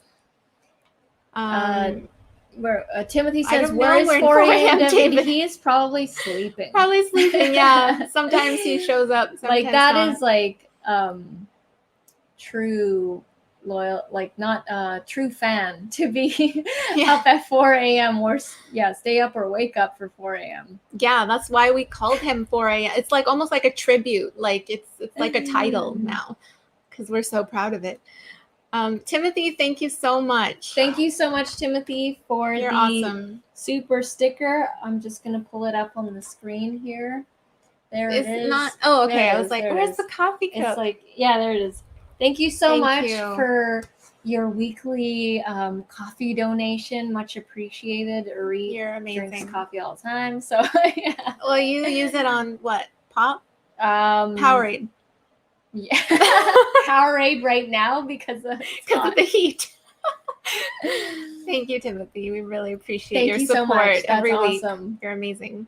Where Timothy says, where is 4 a.m. He is probably sleeping. Yeah. Sometimes he shows up. Sometimes like that not. Is like true loyal, like not a true fan to be Yeah. up at 4 a.m. or stay up or wake up for 4 a.m. Yeah, that's why we called him 4 a.m. It's like almost like a tribute. Like it's like a title now because we're so proud of it. Timothy, thank you so much. Thank you so much, Timothy, for You're the awesome. super sticker. I'm just gonna pull it up on the screen here. There It's it is. not. Oh, okay. There I it was is, like, there it where's is. the coffee cup? It's like, yeah, there it is. Thank you so Thank much you. for your weekly coffee donation. Much appreciated. Uri You're drinks amazing. coffee all the time, so yeah. Well, you use it on what? Pop? Powerade. Yeah. Powerade right now because of the heat. Thank you, Timothy. We really appreciate Thank your you so support much. That's every week. awesome. You're amazing.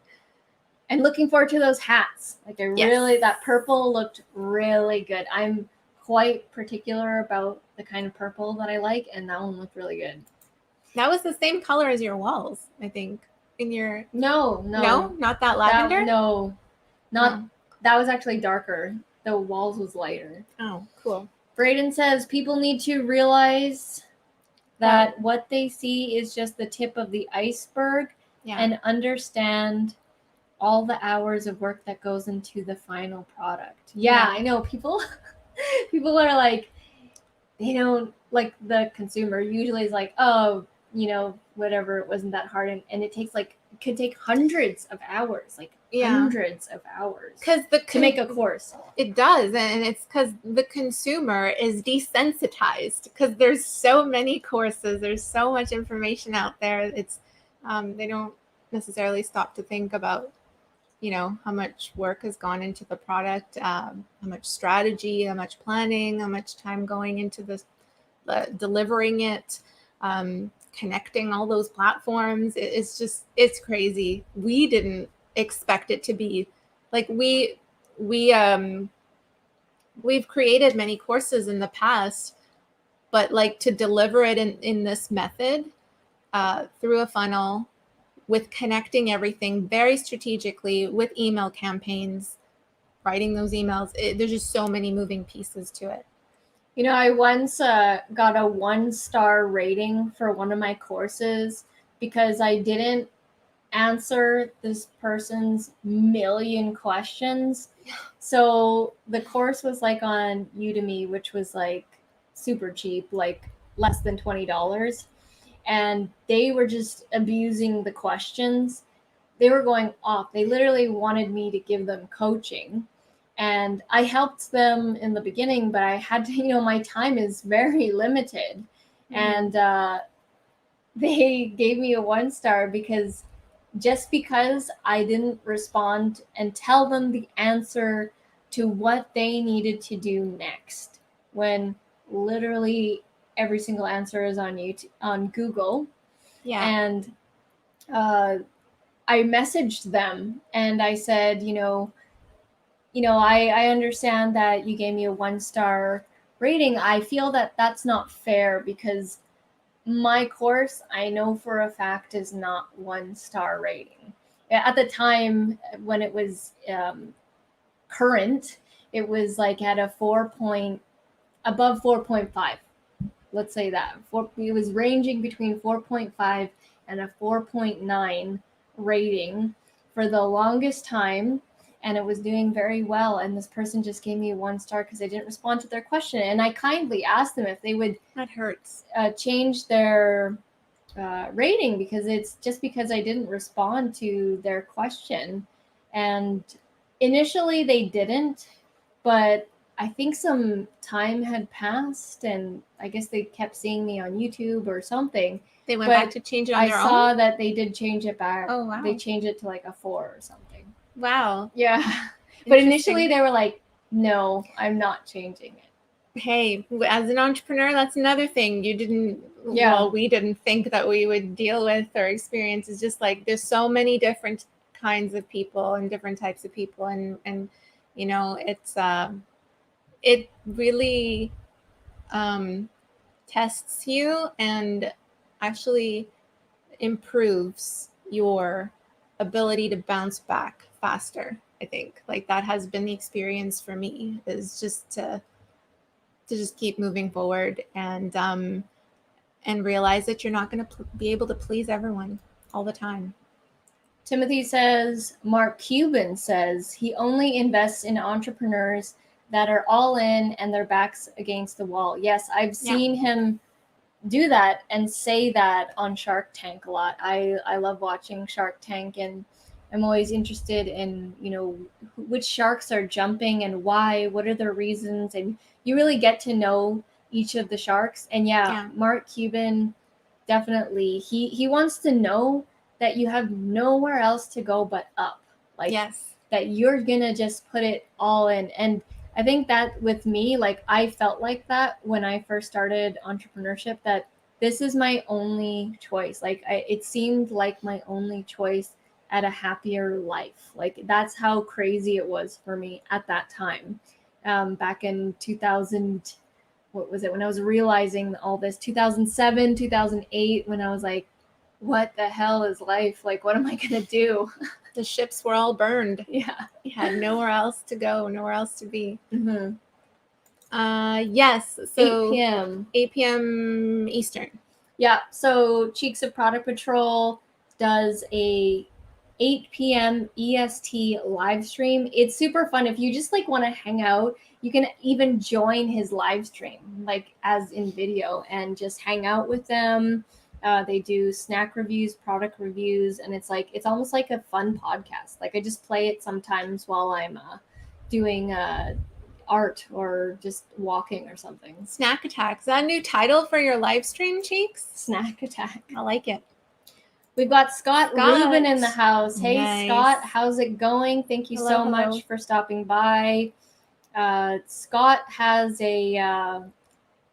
And looking forward to those hats. Like that purple looked really good. I'm quite particular about the kind of purple that I like, and that one looked really good. That was the same color as your walls, I think. In your No, not that lavender. That was actually darker. The walls was lighter. Oh, cool. Braden says people need to realize that what they see is just the tip of the iceberg, and understand all the hours of work that goes into the final product. Yeah. I know people are like, they don't, like, the consumer usually is like, oh, whatever, it wasn't that hard, and it could take hundreds of hours, hundreds of hours to make a course. It does, and it's because the consumer is desensitized because there's so many courses, there's so much information out there. It's they don't necessarily stop to think about how much work has gone into the product, how much strategy, how much planning, how much time going into this, delivering it, connecting all those platforms. It's crazy. We didn't expect it to be like we've created many courses in the past, but like to deliver it in this method, through a funnel, with connecting everything very strategically with email campaigns, writing those emails. There's just so many moving pieces to it. I once got a 1-star rating for one of my courses because I didn't answer this person's million questions. So the course was like on Udemy, which was like super cheap, like less than $20. And they were just abusing the questions. They were going off. They literally wanted me to give them coaching. And I helped them in the beginning, but I had to, my time is very limited. Mm-hmm. And they gave me a 1-star because I didn't respond and tell them the answer to what they needed to do next, when literally every single answer is on YouTube, on Google. Yeah. And I messaged them and I said, I understand that you gave me a 1-star rating. I feel that that's not fair because my course, I know for a fact, is not 1-star rating. At the time when it was current, it was like at a above 4.5. Let's say that. It was ranging between 4.5 and a 4.9 rating for the longest time, and it was doing very well. And this person just gave me a 1-star because I didn't respond to their question. And I kindly asked them if they would change their rating, because it's just because I didn't respond to their question. And initially they didn't, but I think some time had passed, and I guess they kept seeing me on YouTube or something. They went back to change it on their own? I saw that they did change it back. Oh, wow. They changed it to like a 4 or something. Wow. Yeah. But initially they were like, no, I'm not changing it. Hey, as an entrepreneur, that's another thing we didn't think that we would deal with or experience. Is just like there's so many different kinds of people and different types of people, and it's it really tests you and actually improves your ability to bounce back faster. I think like that has been the experience for me, is just to to just keep moving forward and realize that you're not going to be able to please everyone all the time. Timothy says, Mark Cuban says he only invests in entrepreneurs that are all in and their backs against the wall. Yes, I've seen him do that and say that on Shark Tank a lot. I love watching Shark Tank, and I'm always interested in, which sharks are jumping and why, what are their reasons, and you really get to know each of the sharks. And Mark Cuban, definitely, he wants to know that you have nowhere else to go but up. Like, that you're gonna just put it all in. And I think that with me, like, I felt like that when I first started entrepreneurship, that this is my only choice. Like, it seemed like my only choice at a happier life. Like, that's how crazy it was for me at that time. Back in 2000, what was it, when I was realizing all this, 2007, 2008, when I was like, what the hell is life? Like, what am I going to do? The ships were all burned. Yeah. You had nowhere else to go, nowhere else to be. Mm-hmm. Yes. So 8 p.m. 8 p.m. Eastern. Yeah. So Cheeks of Product Patrol does a 8 p.m. EST live stream. It's super fun. If you just like want to hang out, you can even join his live stream, like as in video, and just hang out with them. They do snack reviews, product reviews, and it's almost like a fun podcast. Like, I just play it sometimes while I'm doing art or just walking or something. Snack Attack. Is that a new title for your live stream, Cheeks? Snack Attack. I like it. We've got Scott Rubin in the house. Hey, nice. Scott, how's it going? Thank you so much for stopping by. Scott has a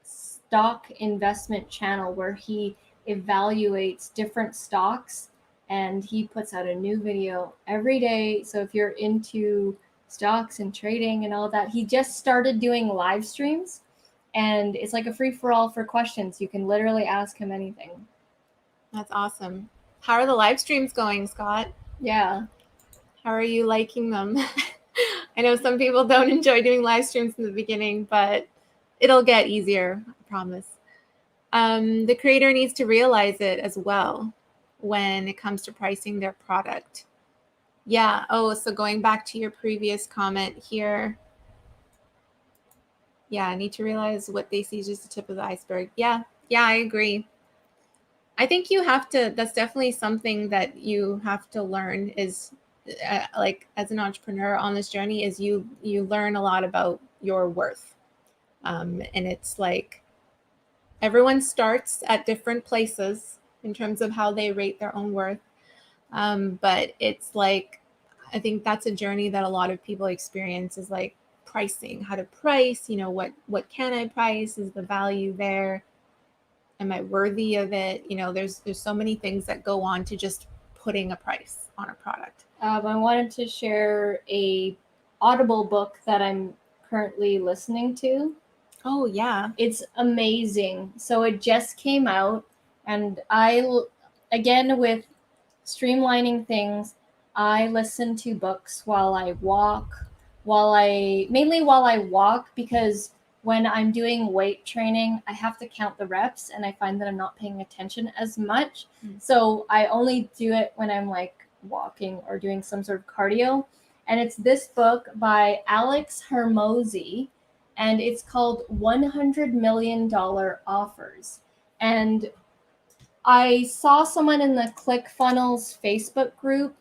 stock investment channel where he evaluates different stocks, and he puts out a new video every day. So if you're into stocks and trading and all that, he just started doing live streams, and it's like a free-for-all for questions. You can literally ask him anything. That's awesome. How are the live streams going, Scott? Yeah. How are you liking them? I know some people don't enjoy doing live streams in the beginning, but it'll get easier, I promise. The creator needs to realize it as well when it comes to pricing their product. Yeah. Oh, so going back to your previous comment here. Yeah, I need to realize what they see is just the tip of the iceberg. Yeah, I agree. I think you have to, that's definitely something that you have to learn is like as an entrepreneur on this journey is you learn a lot about your worth. And it's like everyone starts at different places in terms of how they rate their own worth. But it's like, I think that's a journey that a lot of people experience is like pricing, how to price, what can I price? Is the value there? Am I worthy of it? There's so many things that go on to just putting a price on a product. I wanted to share a Audible book that I'm currently listening to. Oh, yeah. It's amazing. So it just came out, and again, with streamlining things, I listen to books while I walk, mainly while I walk, because when I'm doing weight training, I have to count the reps, and I find that I'm not paying attention as much. So I only do it when I'm like walking or doing some sort of cardio. And it's this book by Alex Hermosi, and it's called $100 Million Offers. And I saw someone in the ClickFunnels Facebook group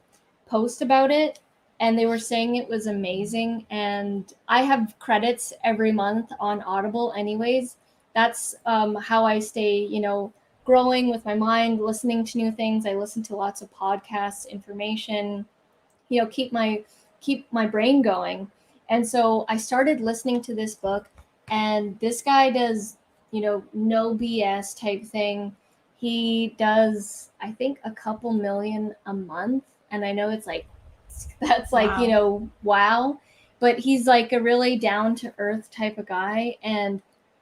post about it, and they were saying it was amazing. And I have credits every month on Audible anyways. That's how I stay, growing with my mind, listening to new things. I listen to lots of podcasts, information, keep my brain going. And so I started listening to this book, and this guy does, no BS type thing. He does, I think, a couple million a month. And I know it's like, that's like, wow. But he's like a really down to earth type of guy. And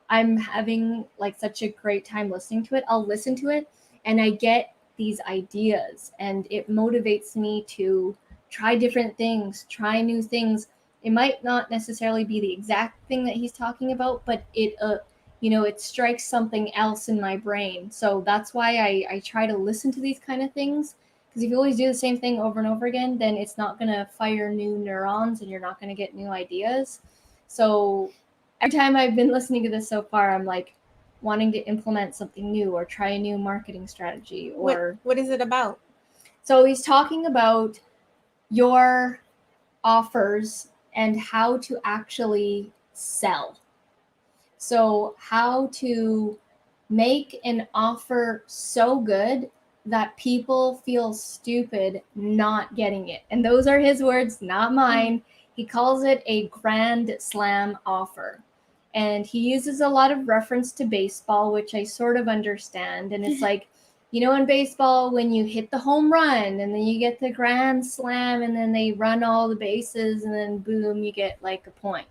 I'm having like such a great time listening to it. I'll listen to it and I get these ideas, and it motivates me to try different things, try new things. it might not necessarily be the exact thing that he's talking about, but it it strikes something else in my brain. So that's why I try to listen to these kind of things, because if you always do the same thing over and over again, then it's not going to fire new neurons and you're not going to get new ideas. So every time I've been listening to this so far, I'm like wanting to implement something new or try a new marketing strategy. Or what is it about? So he's talking about your offers and how to actually sell. So how to make an offer so good that people feel stupid not getting it. And those are his words, not mine. He calls it a grand slam offer. And he uses a lot of reference to baseball, which I sort of understand. And it's like, in baseball, when you hit the home run and then you get the grand slam and then they run all the bases and then boom, you get like a point.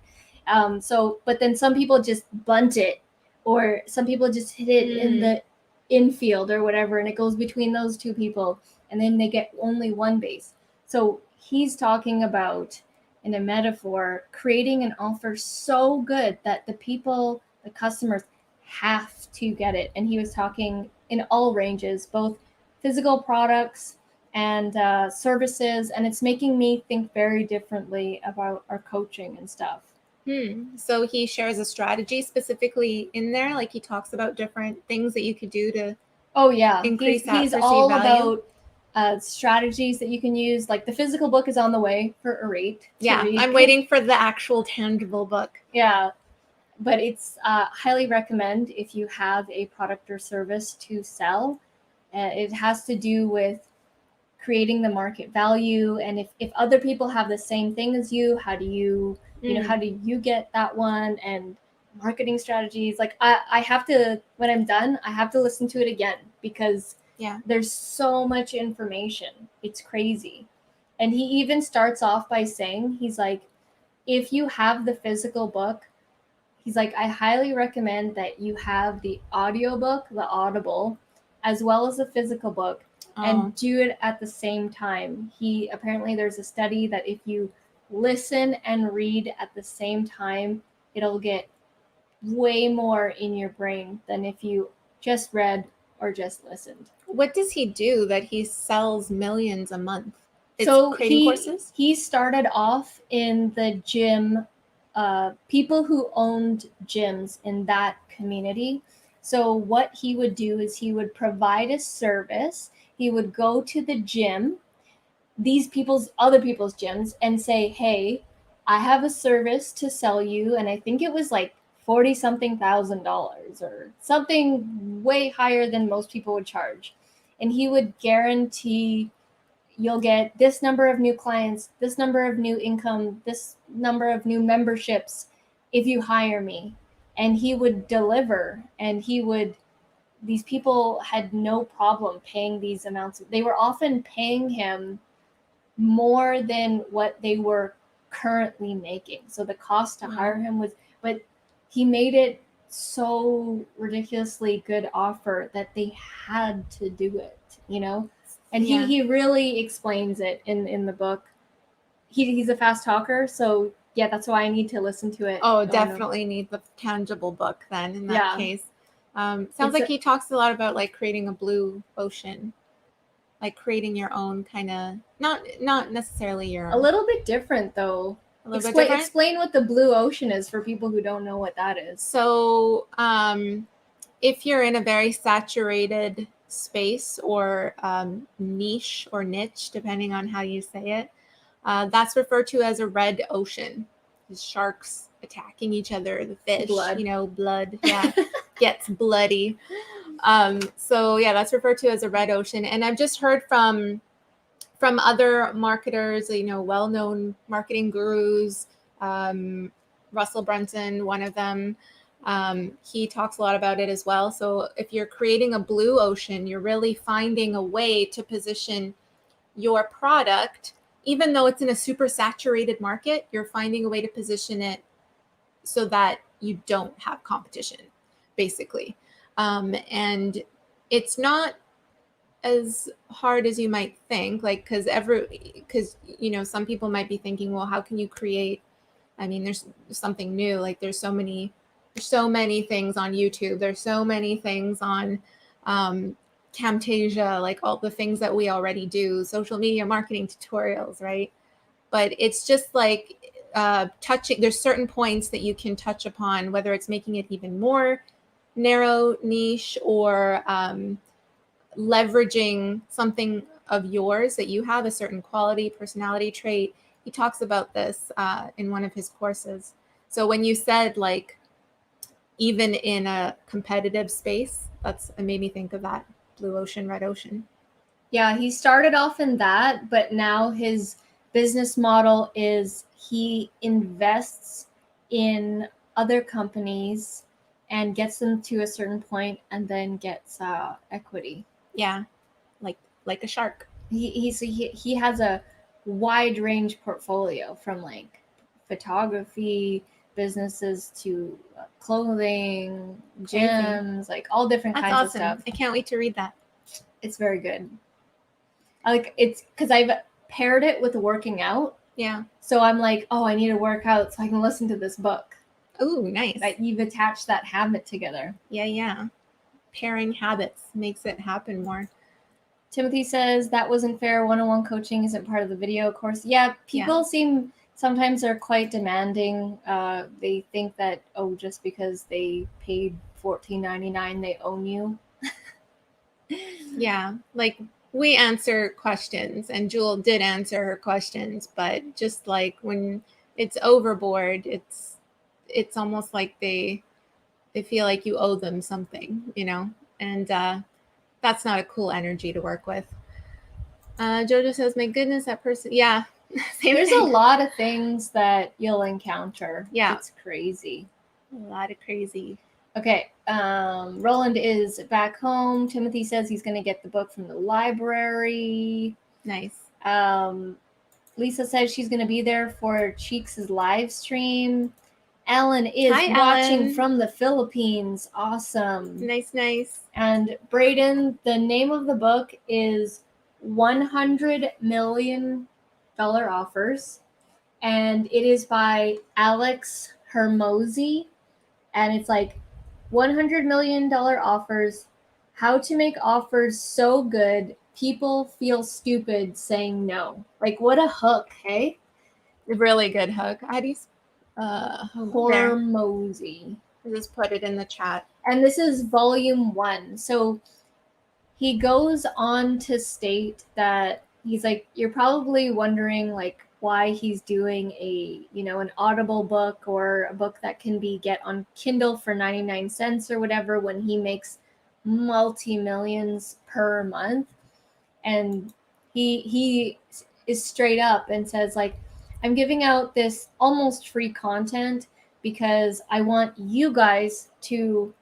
But then some people just bunt it, or some people just hit it in the infield or whatever, and it goes between those two people, and then they get only one base. So he's talking about, in a metaphor, creating an offer so good that the customers have to get it. And he was talking in all ranges, both physical products and services, and it's making me think very differently about our coaching and stuff. So he shares a strategy specifically in there, like he talks about different things that you could do to increase that he's perceived all value. About strategies that you can use. Like the physical book is on the way for Arate. Yeah, I'm waiting for the actual tangible book. Yeah, but it's highly recommend if you have a product or service to sell. It has to do with creating the market value, and if other people have the same thing as you, how do you how do you get that one, and marketing strategies. Like I have to, when I'm done, I have to listen to it again, because there's so much information. It's crazy. And he even starts off by saying, he's like, if you have the physical book, he's like, I highly recommend that you have the audiobook, the Audible, as well as the physical book, and do it at the same time. Apparently there's a study that if you listen and read at the same time, it'll get way more in your brain than if you just read or just listened. What does he do that he sells millions a month? So creating courses? He started off in the gym, people who owned gyms in that community. So what he would do is he would provide a service. He would go to the gym, other people's gyms, and say, hey, I have a service to sell you. And I think it was like $40-something thousand or something way higher than most people would charge. And he would guarantee you'll get this number of new clients, this number of new income, this number of new memberships if you hire me. And he would deliver, and these people had no problem paying these amounts. They were often paying him more than what they were currently making. So the cost to hire him but he made it so ridiculously good offer that they had to do it, And he really explains it in the book. He's a fast talker, so yeah, that's why I need to listen to it. Oh, definitely need the tangible book then in that case. Sounds like he talks a lot about like creating a blue ocean, like creating your own kind of, not necessarily your own. A little bit different though. Explain what the blue ocean is for people who don't know what that is. So if you're in a very saturated space or niche or niche, depending on how you say it, that's referred to as a red ocean. The sharks attacking each other, the fish, blood, gets bloody. So yeah, that's referred to as a red ocean. And I've just heard from other marketers, well-known marketing gurus, Russell Brunson, one of them, he talks a lot about it as well. So if you're creating a blue ocean, you're really finding a way to position your product, even though it's in a super saturated market, you're finding a way to position it so that you don't have competition, basically. And it's not as hard as you might think, like, because some people might be thinking, well, how can you create I mean, there's something new. Like there's so many things on YouTube. There's so many things on Camtasia, like all the things that we already do, social media marketing tutorials, right? But it's just like touching, there's certain points that you can touch upon, whether it's making it even more narrow niche or leveraging something of yours that you have, a certain quality, personality trait. He talks about this in one of his courses. So when you said like, even in a competitive space, it made me think of that blue ocean, red ocean. Yeah, he started off in that, but now his business model is he invests in other companies and gets them to a certain point and then gets equity. Yeah, like a shark. He has a wide range portfolio from like photography businesses to clothing, gyms, like all different That's kinds awesome. of stuff. I can't wait to read that. It's very good. Like it's because I've paired it with working out. Yeah. So I'm like, oh, I need to work out so I can listen to this book. Oh, nice. Like you've attached that habit together. Yeah. Pairing habits makes it happen more. Timothy says that wasn't fair. One-on-one coaching isn't part of the video course. Yeah, people seem sometimes they're quite demanding. They think that just because they paid $14.99, they own you. Yeah, like we answer questions, and Jewel did answer her questions, but just like when it's overboard, it's almost like they feel like you owe them something, and that's not a cool energy to work with. Jojo says, my goodness, that person. Yeah. There's a lot of things that you'll encounter. Yeah. It's crazy. A lot of crazy. Okay. Roland is back home. Timothy says he's going to get the book from the library. Nice. Lisa says she's going to be there for Cheeks' live stream. Ellen is watching from the Philippines. Awesome. Nice. And Brayden, the name of the book is $100 Million Offers. And it is by Alex Hermosi. And it's like $100 million offers, how to make offers so good people feel stupid saying no. Like what a hook, hey? Really good hook. How do you Hormozy. Just put it in the chat. And this is volume 1. So he goes on to state that he's like, you're probably wondering like why he's doing an Audible book or a book that can get on Kindle for 99 cents or whatever when he makes multi-millions per month. And he is straight up and says like, I'm giving out this almost free content because I want you guys to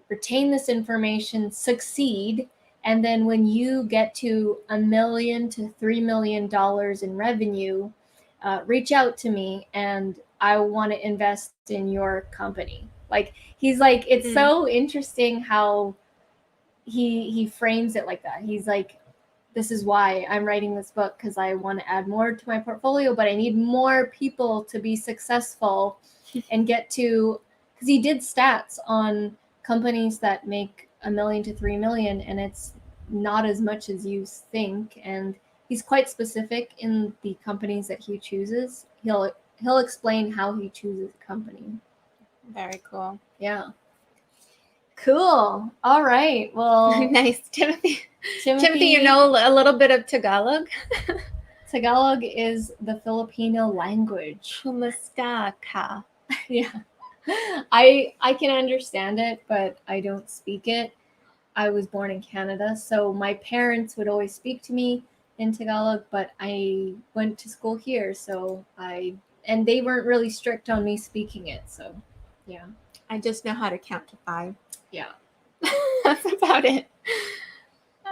retain this information, succeed, and then when you get to $1 million to $3 million in revenue, reach out to me and I want to invest in your company. Like he's like, it's so interesting how he frames it like that. He's like, this is why I'm writing this book, because I want to add more to my portfolio, but I need more people to be successful and get to, because he did stats on companies that make $1 million to $3 million, and it's not as much as you think. And he's quite specific in the companies that he chooses. He'll explain how he chooses a company. Very cool. Yeah. Cool. All right. Well, nice. Timothy, you know a little bit of Tagalog? Tagalog is the Filipino language. Kumusta ka? Yeah. I can understand it, but I don't speak it. I was born in Canada, so my parents would always speak to me in Tagalog, but I went to school here, and they weren't really strict on me speaking it, so yeah. I just know how to count to 5. Yeah. That's about it.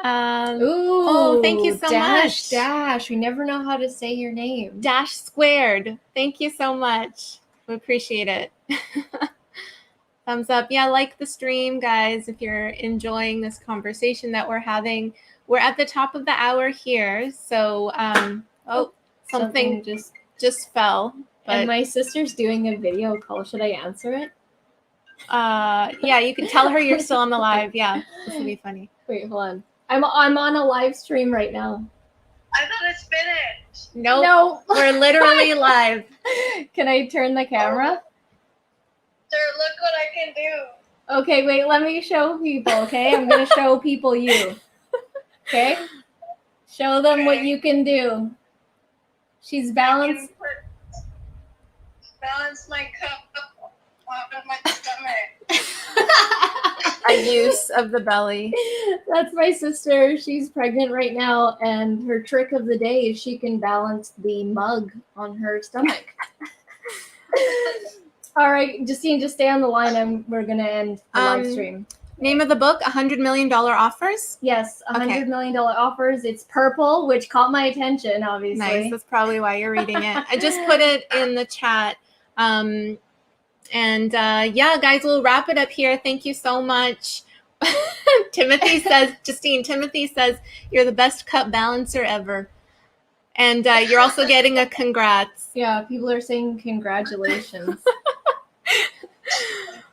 Thank you so much. Dash. We never know how to say your name. Dash squared. Thank you so much. We appreciate it. Thumbs up. Yeah, like the stream, guys, if you're enjoying this conversation that we're having. We're at the top of the hour here. So, something just fell. And But my sister's doing a video call. Should I answer it? yeah, you can tell her you're still on the live. Yeah, this will be funny. Wait, hold on. I'm on a live stream right now. I thought it's finished. Nope, No. we're literally live. Can I turn the camera? Sir, look what I can do. Okay, wait, let me show people, okay? I'm going to show people you. Okay? Show them what you can do. She's I balanced. can balance my cup on my stomach. A use of the belly. That's my sister. She's pregnant right now, and her trick of the day is she can balance the mug on her stomach. All right, Justine, just stay on the line. We're going to end the live stream. Name of the book, $100 Million Offers. Yes, Okay. $100 million offers. It's purple, which caught my attention, obviously. Nice. That's probably why you're reading it. I just put it in the chat. Yeah, guys, we'll wrap it up here. Thank you so much. Timothy says, you're the best cup balancer ever. And you're also getting a congrats. Yeah, people are saying congratulations.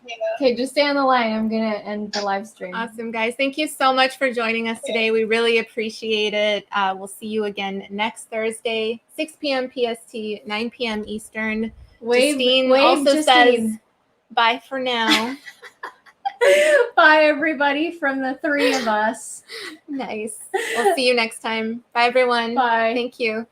Yeah. Okay, just stay on the line. I'm going to end the live stream. Awesome, guys. Thank you so much for joining us today. We really appreciate it. We'll see you again next Thursday, 6 p.m. PST, 9 p.m. Eastern. Justine also says, bye for now. Bye, everybody, from the three of us. Nice. We'll see you next time. Bye, everyone. Bye. Thank you.